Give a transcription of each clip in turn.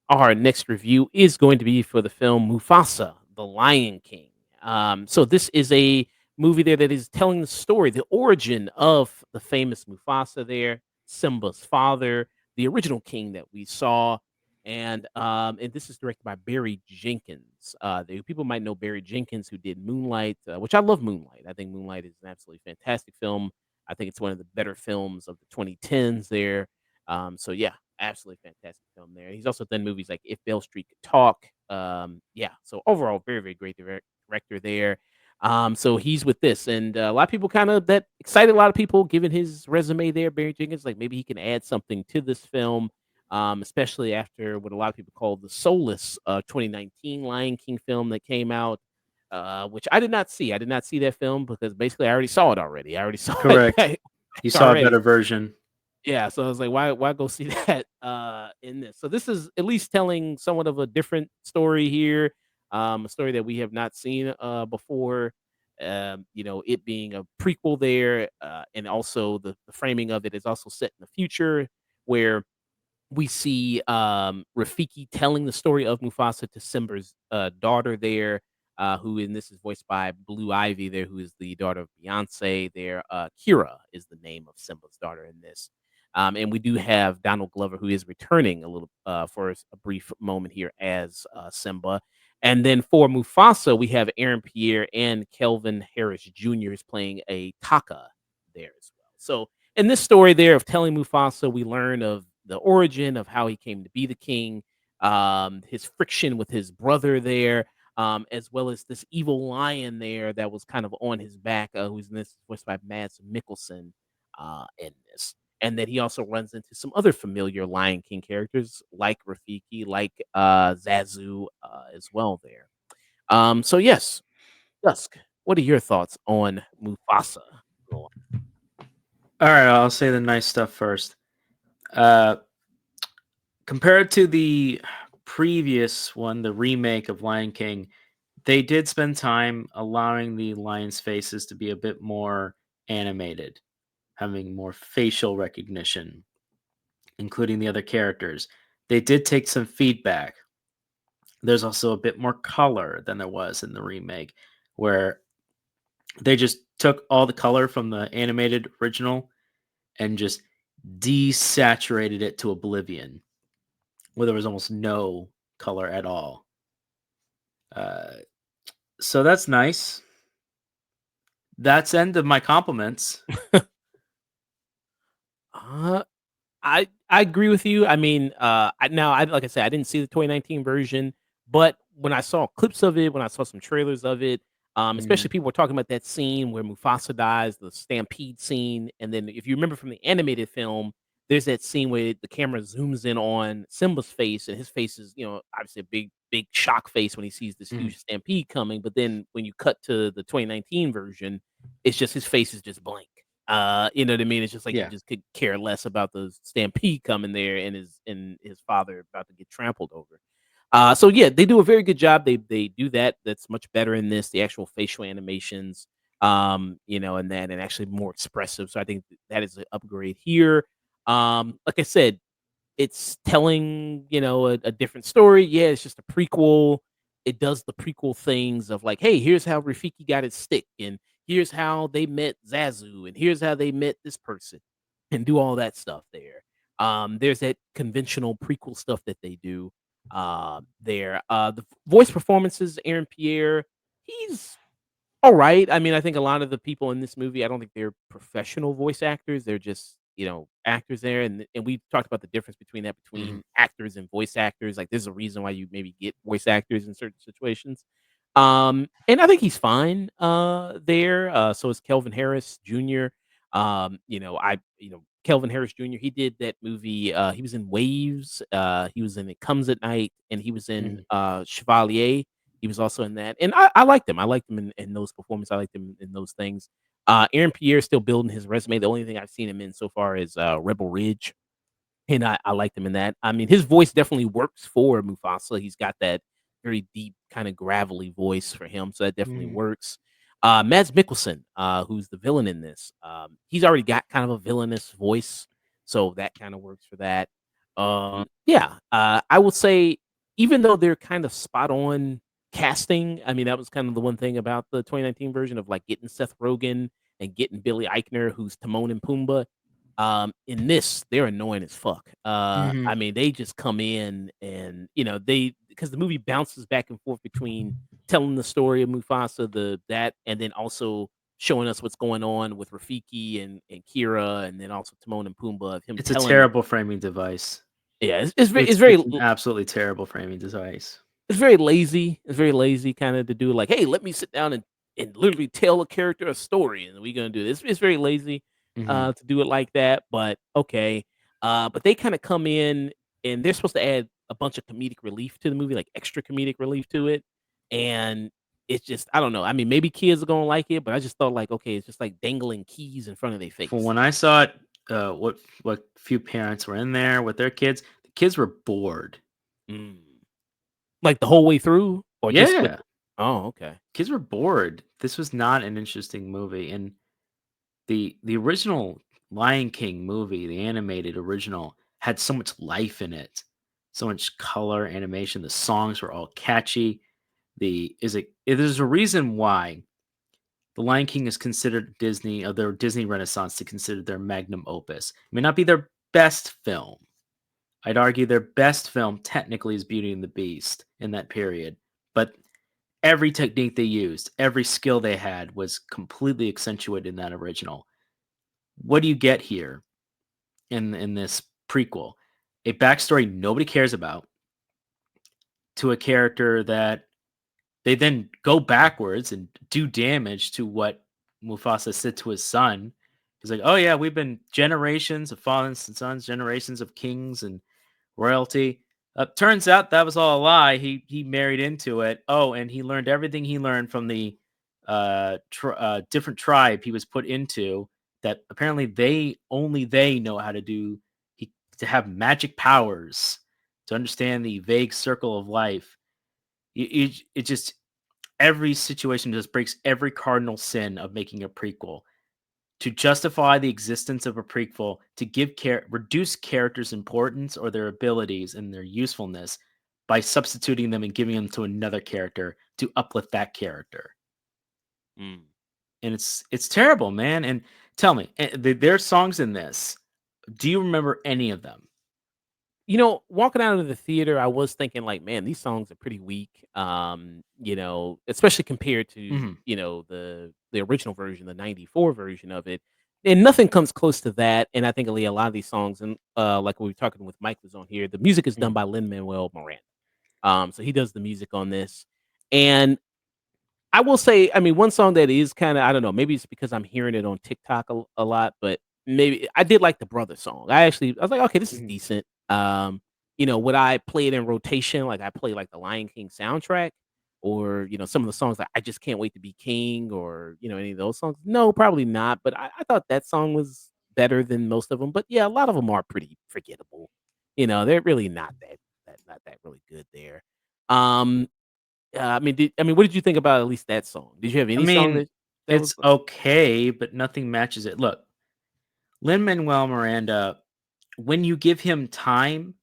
Our next review is going to be for the film Mufasa, The Lion King. So this is a movie there that is telling the story, the origin of the famous Mufasa there, Simba's father, the original king that we saw. And this is directed by Barry Jenkins. People might know Barry Jenkins, who did Moonlight, which I love. Moonlight, I think Moonlight is an absolutely fantastic film. I think it's one of the better films of the 2010s there. So yeah, absolutely fantastic film there. He's also done movies like If Beale Street Could Talk. Yeah, so overall, very, very great director there. So he's with this, and a lot of people kind of that excited. A lot of people given his resume there, Barry Jenkins, like maybe he can add something to this film, especially after what a lot of people call the soulless 2019 Lion King film that came out. Which I did not see. I did not see that film because basically I already saw it already. I already saw it Correct. back You saw a already. better version. Yeah, so I was like, why go see that in this? So this is at least telling somewhat of a different story here. A story that we have not seen before. It being a prequel there, and also the framing of it is also set in the future where we see Rafiki telling the story of Mufasa to Simba's daughter there, who in this is voiced by Blue Ivy there, who is the daughter of Beyonce there. Kira is the name of Simba's daughter in this. And we do have Donald Glover, who is returning a little for a brief moment here as Simba. And then for Mufasa, we have Aaron Pierre and Kelvin Harris Jr. is playing a Taka there as well. So in this story there of telling Mufasa, we learn of the origin of how he came to be the king, his friction with his brother there, as well as this evil lion there that was kind of on his back, who's in this voiced by Mads Mikkelsen in this. And that he also runs into some other familiar Lion King characters like Rafiki, like Zazu as well there. So yes, Dusk, what are your thoughts on Mufasa? All right, I'll say the nice stuff first. Uh, Compared to the previous one, the remake of Lion King, they did spend time allowing the lions' faces to be a bit more animated, having more facial recognition, including the other characters. They did take some feedback. There's also a bit more color than there was in the remake, where they just took all the color from the animated original and just desaturated it to oblivion, where there was almost no color at all. Uh, so that's nice. That's end of my compliments. Uh, I agree with you. I mean, I like I said, I didn't see the 2019 version, but when I saw clips of it, when I saw some trailers of it, especially Mm, people were talking about that scene where Mufasa dies, the stampede scene, and then if you remember from the animated film, there's that scene where the camera zooms in on Simba's face, and his face is, obviously a big shock face when he sees this mm, huge stampede coming. But then when you cut to the 2019 version, it's just his face is just blank. You know what I mean? It's just like he yeah. just could care less about the stampede coming there and his father about to get trampled over. So yeah, they do a very good job. They do that. That's much better in this. The actual facial animations, and actually more expressive. So I think that is an upgrade here. Like I said, it's telling, a different story. Yeah, it's just a prequel. It does the prequel things of like, hey, here's how Rafiki got his stick, and here's how they met Zazu, and here's how they met this person, and do all that stuff there. There's that conventional prequel stuff that they do there. The voice performances, Aaron Pierre, he's all right. I mean, I think a lot of the people in this movie, I don't think they're professional voice actors. They're just, actors there. And we talked about the difference between that Mhm. between actors and voice actors. Like there's a reason why you maybe get voice actors in certain situations. And I think he's fine there. So is Kelvin Harris Jr. Kelvin Harris Jr. He did that movie. He was in Waves. He was in It Comes at Night, and he was in Mhm. Chevalier. He was also in that, and I liked him. I liked him in those performances. I liked him in those things. Aaron Pierre is still building his resume. The only thing I've seen him in so far is Rebel Ridge. and I liked him in that. I mean, his voice definitely works for Mufasa. He's got that very deep, kind of gravelly voice for him, so that definitely Mhm. works. Mads Mikkelsen, who's the villain in this, he's already got kind of a villainous voice, so that kind of works for that. Yeah, I would say even though they're kind of spot on casting, I mean, that was kind of the one thing about the 2019 version of like getting Seth Rogen and getting Billy Eichner, who's Timon and Pumbaa. In this, they're annoying as fuck. I Mhm. mean, they just come in and, they because the movie bounces back and forth between telling the story of Mufasa, and then also showing us what's going on with Rafiki and Kira, and then also Timon and Pumbaa of him It's a telling. terrible framing device. Yeah, It's an absolutely terrible framing device. it's very lazy. It's very lazy kinda to do like, "Hey, let me sit down and literally tell a character a story, and we're gonna do this." It's very lazy, Mhm. to do it like that, but okay. But they kinda come in, and they're supposed to add a bunch of comedic relief to the movie, like extra comedic relief to it, and it's just I don't know. I mean, maybe kids are gonna like it, but I just thought like, okay, it's just like dangling keys in front of their For face. when I saw it, what few parents were in there with their kids, the kids were bored. Mm. Like the whole way through or just with. Yeah, Oh, okay. kids were bored. This was not an interesting movie, and the original Lion King movie, the animated original, had so much life in it, so much color, animation. The songs were all catchy. There's a reason why The Lion King is considered Disney, or their Disney Renaissance, to consider their magnum opus. It may not be their best film. I'd argue their best film technically is Beauty and the Beast in that period, but every technique they used, every skill they had was completely accentuated in that original. What do you get here in this prequel? A backstory nobody cares about to a character that they then go backwards and do damage to what Mufasa said to his son. He's like, "Oh yeah, we've been generations of fathers and sons, generations of kings and royalty. Turns out that was all a lie. He married into it. Oh, and he learned everything he learned from the different tribe he was put into. That apparently they know how to do. He to have magic powers to understand the vague circle of life. It just every situation just breaks every cardinal sin of making a prequel to justify the existence of a prequel, to reduce characters' importance or their abilities and their usefulness by substituting them and giving them to another character to uplift that character. Mm. And it's terrible, man. And tell me, there are songs in this. Do you remember any of them? Walking out of the theater, I was thinking like, man, these songs are pretty weak. Especially compared to, Mhm, the original version, the 94 version of it. And nothing comes close to that. And I think a lot of these songs, and like we were talking with Mike was on here, the music is done mhm, by Lin-Manuel Miranda. So he does the music on this. And I will say, I mean, one song that is kinda I don't know, maybe it's because I'm hearing it on TikTok a lot, but maybe I did like the Brother song. I was like, "Okay, this is mhm. decent." Would I play it in rotation, like I play, like, the Lion King soundtrack or, some of the songs like "I Just Can't Wait to Be King" or, any of those songs? No, probably not, but I thought that song was better than most of them. But, yeah, a lot of them are pretty forgettable. They're really not that really good there. Um what did you think about at least that song? Did you have I any song mean, that was it's okay, but nothing matches it. Look, Lin Manuel Miranda, when you give him time,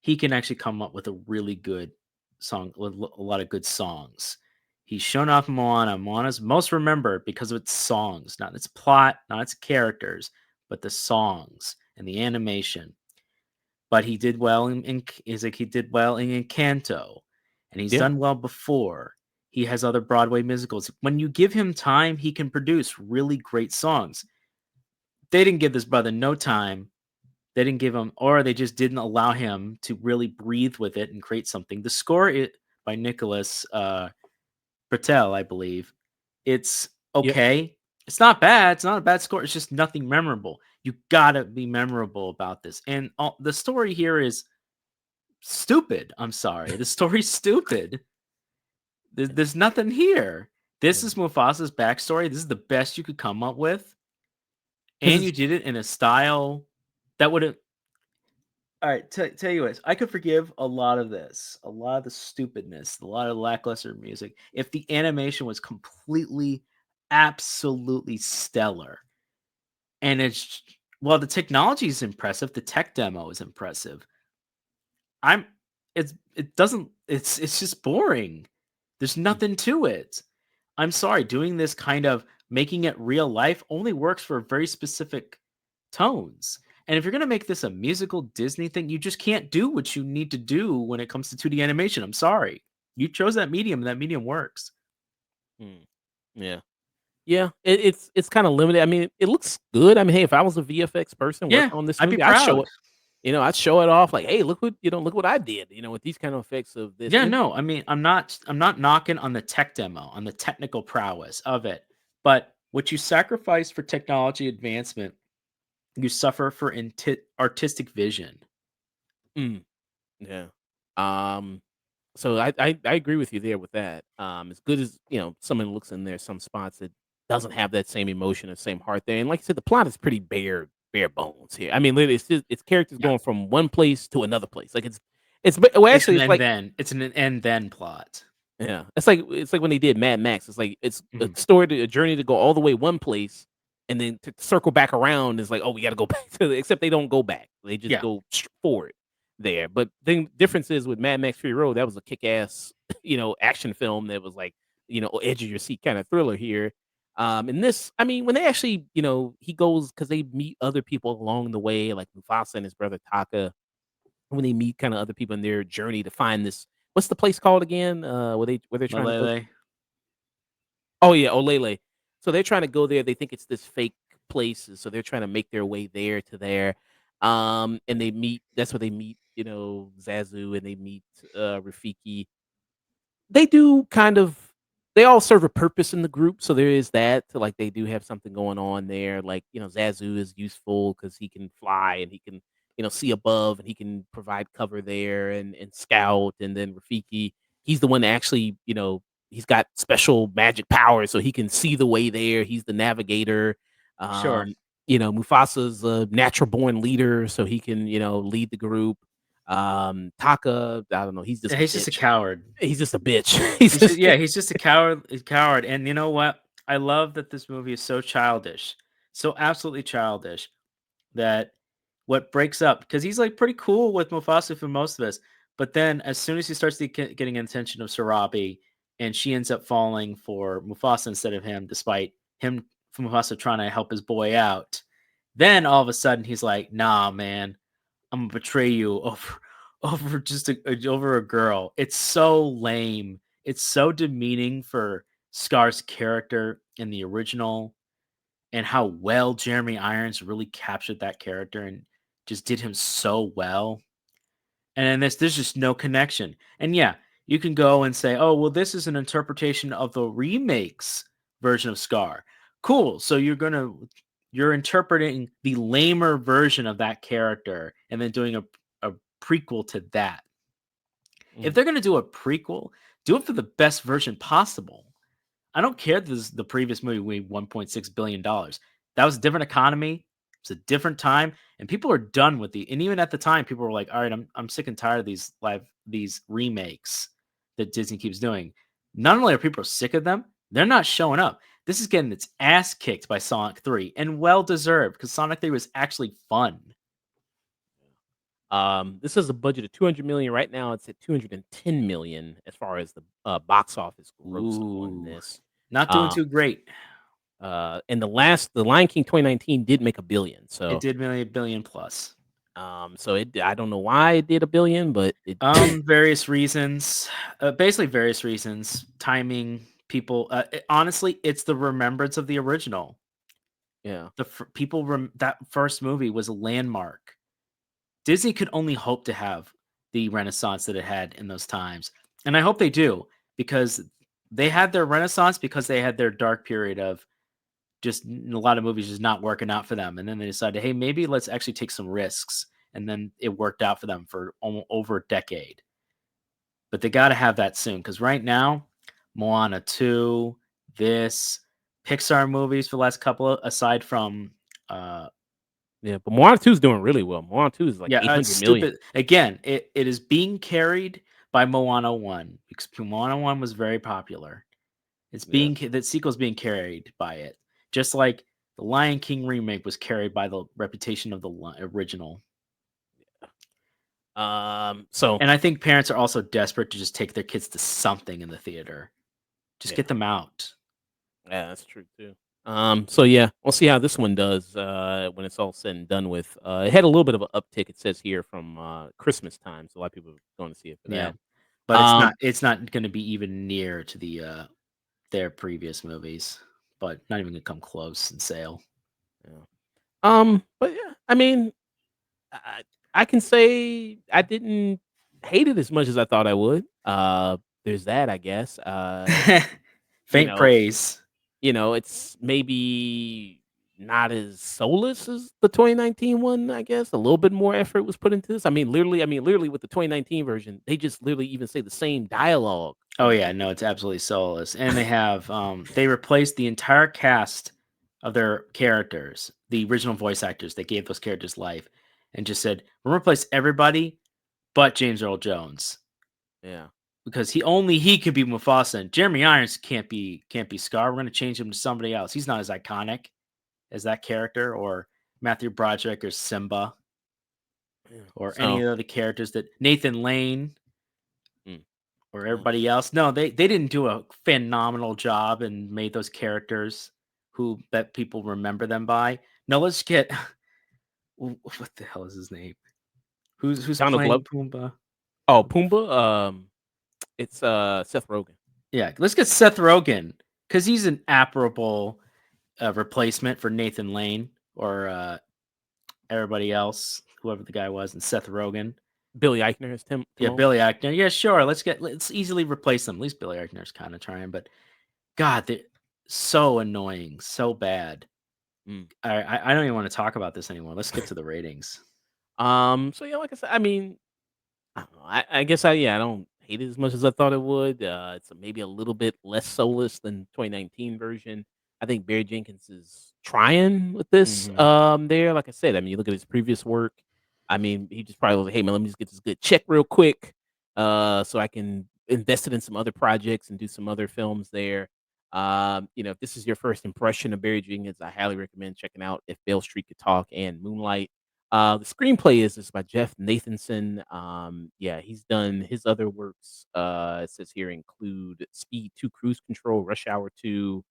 he can actually come up with a really good song, with a lot of good songs. He's shown off Moana. Moana's most remembered because of its songs, not its plot, not its characters, but the songs and the animation. But he did well is like he did well in Encanto, and he's Yeah. done well before. He has other Broadway musicals. When you give him time, he can produce really great songs. They didn't give this brother no time. They didn't give him, or they just didn't allow him to really breathe with it and create something. The score by Nicholas Bertel, I believe. It's Yep. okay. It's not bad. It's not a bad score. It's just nothing memorable. You gotta be memorable about this. And the story here is stupid. I'm sorry. The story's stupid. There's nothing here. This Yeah. is Mufasa's backstory. This is the best you could come up with. Because And you it's did it in a style that would have All right, tell you what, I could forgive a lot of this, a lot of the stupidness, a lot of lackluster music, if the animation was completely, absolutely stellar. And it's while the technology is impressive, the tech demo is impressive. I'm it doesn't it's just boring. There's Mm, nothing to it. I'm sorry, doing this kind of making it real life only works for very specific tones. And if you're gonna make this a musical Disney thing, you just can't do what you need to do when it comes to 2D animation. I'm sorry. You chose that medium and that medium works. mm. Yeah. Yeah, it's kinda limited. I mean, it looks good. I mean, hey, if I was a VFX person Yeah, working on this I'd be movie, I'd show proud. it. I'd show it off like, "Hey, look what I did," with these kind of effects of this. Yeah, And no, I mean, I'm not knocking on the tech demo, on the technical prowess of it, but what you sacrifice for technology advancement, you suffer for artistic vision. mm, yeah. Um, so I agree with you there with that. As good as, someone looks in there, some spots that doesn't have that same emotion or same heart there. And like I said, the plot is pretty bare bones here. I mean, literally, it's characters Yeah, going from one place to another place. Like well, actually, it's like it's an and then plot. yeah, it's like when they did Mad Max. It's like it's a Mhm. story, a journey to go all the way one place, and then to circle back around is like, oh, we got to go back to. Except they don't go back; they just Yeah, go forward there. But the difference is with Mad Max Fury Road, that was a kick ass, action film that was like, edge of your seat kind of thriller here. And this, I mean, when they actually, he goes because they meet other people along the way, like Mufasa and his brother Taka, when they meet kind of other people in their journey to find this. What's the place called again? Where they're trying to go to? Malele. Oh yeah, Olele. So they're trying to go there. They think it's this fake place, so they're trying to make their way there to there. And they meet. That's where they meet. Zazu, and they meet Rafiki. They do kind of they all serve a purpose in the group, so there is that, so, like, they do have something going on there, like, Zazu is useful because he can fly and he can, see above and he can provide cover there and scout, and then Rafiki, he's the one that actually, he's got special magic powers, so he can see the way there, he's the navigator, Sure. um, Mufasa's a natural born leader, so he can, lead the group, Taka, I don't know, he's just Yeah, a he's just a bitch. coward. He's just a bitch. He's just He's just a coward. And you know what? I love that this movie is so childish, so absolutely childish that what breaks up because he's like pretty cool with Mufasa for most of us, but then as soon as he starts getting attention of Sarabi, and she ends up falling for Mufasa instead of him, despite him Mufasa trying to help his boy out, then all of a sudden he's like, "Nah, man, I'm gonna betray you over over just over a girl." It's so lame. It's so demeaning for Scar's character in the original and how well Jeremy Irons really captured that character and just did him so well. And in this, there's just no connection. And yeah, you can go and say, oh, well, this is an interpretation of the remakes version of Scar. Cool. So you're interpreting the lamer version of that character and then doing a prequel to that. If Mhm, they're gonna do a prequel, do it for the best version possible. I don't care that the previous movie made $1.6 billion. That was a different economy. It's a different time, and people are done with the. And even at the time, people were like, "All right, I'm sick and tired of these remakes that Disney keeps doing." Not only are people sick of them, they're not showing up. This is getting its ass kicked by Sonic 3, and well deserved because Sonic 3 was actually fun. this is a budget of 200,000,000. Right now, it's at 210,000,000 as far as the, box office gross on Ooh, this. not doing Um, too great. and the Lion King 2019 did make 1,000,000,000, It so, did million billion plus. I don't know why it did 1,000,000,000, but it Various reasons, basically various reasons, timing, people. Honestly, it's the remembrance of the original. yeah. That first movie was a landmark. Disney could only hope to have the renaissance that it had in those times, and I hope they do because they had their renaissance because they had their dark period of just a lot of movies just not working out for them, and then they decided, hey, maybe let's actually take some risks, and then it worked out for them for over a decade. But they gotta have that soon because right now, Moana 2, this, Pixar movies for the last couple of aside from, uh, Yeah, but Moana 2 is doing really well. Moana 2 is like Yeah, it's 800,000,000. stupid. Again, it is being carried by Moana 1 because Moana 1 was very popular. It's being Yes. the sequel's being carried by it, just like the Lion King remake was carried by the reputation of the original. So And I think parents are also desperate to just take their kids to something in the theater. Just yeah. get them out. Yeah, that's true too. So yeah, we'll see how this one does when it's all said and done with. It had a little bit of an uptick. It says here from Christmas time, so a lot of people are going to see it for Yeah, that. but Um, it's not going to be even near to their previous movies, but not even going to come close in sale. yeah. But yeah, I mean, I, I can say I didn't hate it as much as I thought I would. There's that, I guess. You Faint know, praise. it's maybe not as soulless as the 2019 one, I guess. A little bit more effort was put into this. I mean, literally with the 2019 version, they just literally even say the same dialogue Oh in the yeah, movie. no, it's absolutely soulless. And they have they replaced the entire cast of their characters, the original voice actors that gave those characters life, and just said, "We're gonna replace everybody but James Earl Jones." Yeah. Because he could be Mufasa and Jeremy Irons can't be Scar. We're gonna change him to somebody else. He's not as iconic as that character or Matthew Broderick or Simba Yeah. or any So, of the other characters that Nathan Lane mm, or yeah. everybody else. No, they didn't do a phenomenal job and made those characters who that people remember them by. No, let's get what the hell is his name? Who's Donald playing Glover. Pumbaa? Oh, Pumbaa. It's Seth Rogen. Yeah, let's get Seth Rogen because he's an admirable replacement for Nathan Lane or everybody else, whoever the guy was, and Seth Rogen. Billy Eichner as Yeah, Timon. Billy Eichner. Yeah, sure. Let's easily replace them. At least Billy Eichner's kind of trying, but God, they're so annoying, so bad. Mm. I don't even want to talk about this anymore. Let's get to the ratings. So yeah, like I said, I mean, I don't know. I guess I don't hate it as much as I thought it would. It's maybe a little bit less soulless than 2019 version. I think Barry Jenkins is trying with this. Hmm. There, like I said, I mean, you look at his previous work. I mean, he just probably was like, "Hey man, let me just get this good check real quick, so I can invest it in some other projects and do some other films there." If this is your first impression of Barry Jenkins, I highly recommend checking out If Beale Street Could Talk and Moonlight. The screenplay is by Jeff Nathanson. Yeah, he's done his other works. It says here include Speed 2 Cruise Control, Rush Hour 2,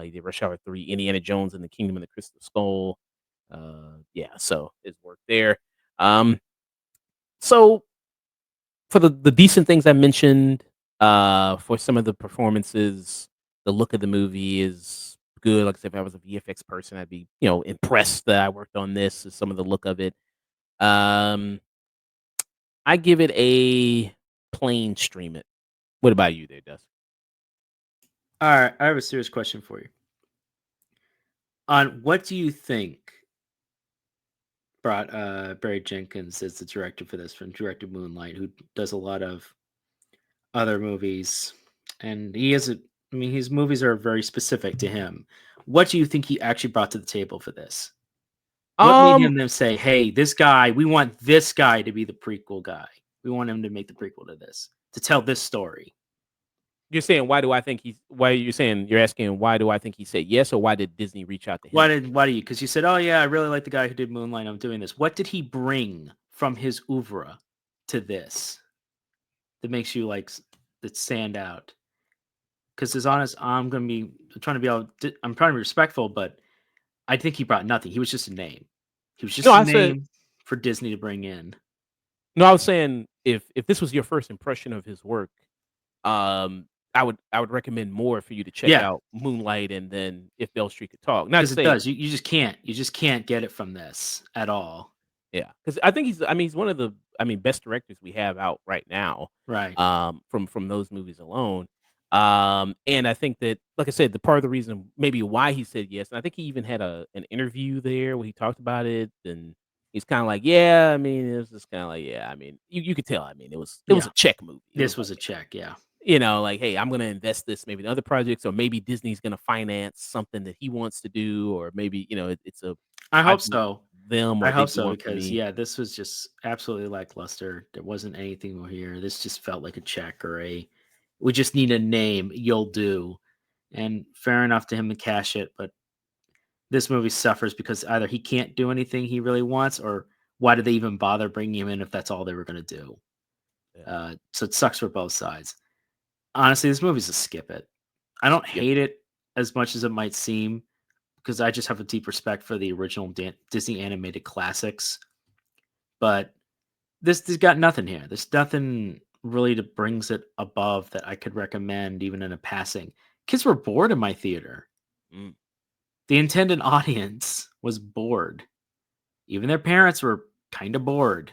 he did Rush Hour 3, Indiana Jones and the Kingdom of the Crystal Skull. Yeah, so his work there. Um, so for the decent things I mentioned, for some of the performances, the look of the movie is good. Like I said, if I was a VFX person, I'd be, impressed that I worked on this, some of the look of it. Um, I give it a plain stream it. What about you there, Dust? All right, I have a serious question for you. On what do you think brought Barry Jenkins as the director for this from directed Moonlight, who does a lot of other movies, and he has a. I mean, his movies are very specific to him. What do you think he actually brought to the table for this? What made Um, him then say, "Hey, this guy, we want this guy to be the prequel guy. We want him to make the prequel to this, to tell this story." you're saying why you're asking why do I think he said yes or why did Disney reach out to him? Why do you? Because you said, "Oh yeah, I really like the guy who did Moonlight. I'm doing this." What did he bring from his oeuvre to this that makes you that stand out? Because as honest, I'm trying to be I'm trying to be respectful, but I think he brought nothing. He was just a name. He was No, just a I said name for Disney to bring in. no, I was saying if this was your first impression of his work, um, I would recommend more for you to check Yeah, out Moonlight and then If Bell Street Could Talk. Not to because it say does. You just can't get it from this at all. yeah, because I think he's one of the best directors we have out right now, Right. from those movies alone. And I think that, like I said, the part of the reason maybe why he said yes, and I think he even had an interview there where he talked about it, and he's kinda like, "Yeah," I mean, it was just kinda like, "Yeah," I mean, you could tell, I mean, it was Yeah. a check movie. It This was was like, a check. Yeah. like, "Hey, I'm gonna invest this maybe in other projects, or maybe Disney's gonna finance something that he wants to do, or maybe, it's a I hope project." so. them, I or they hope do so one for because me. this was just absolutely lackluster. There wasn't anything more here. This just felt like a check or a we just need a name, you'll do. And fair enough to him to cash it, but this movie suffers because either he can't do anything he really wants, or why did they even bother bringing him in if that's all they were going to do? Yeah. So it sucks for both sides. Honestly, this movie's a skip it. I don't Skip hate it. it as much as it might seem because I just have a deep respect for the original Disney animated classics. But this got nothing here. There's nothing really that brings it above that I could recommend even in a passing. Kids were bored in my theater. Mm, The intended audience was bored. Even their parents were kind of bored.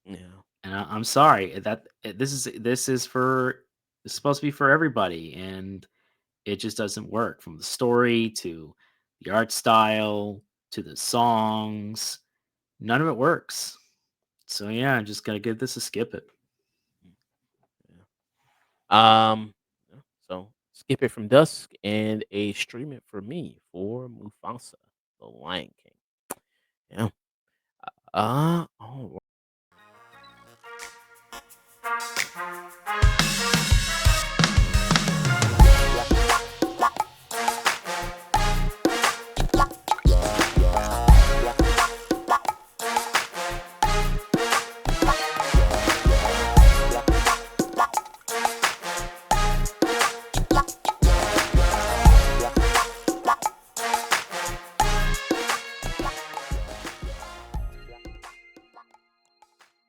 yeah. And I'm sorry that this is for it's supposed to be for everybody, and it just doesn't work from the story to the art style to the songs. None of it works. So yeah, I'm just gonna give this a skip it. Mm, yeah. Yeah, so skip it from Dusk and a stream it for me for Mufasa, the Lion King. Yeah. All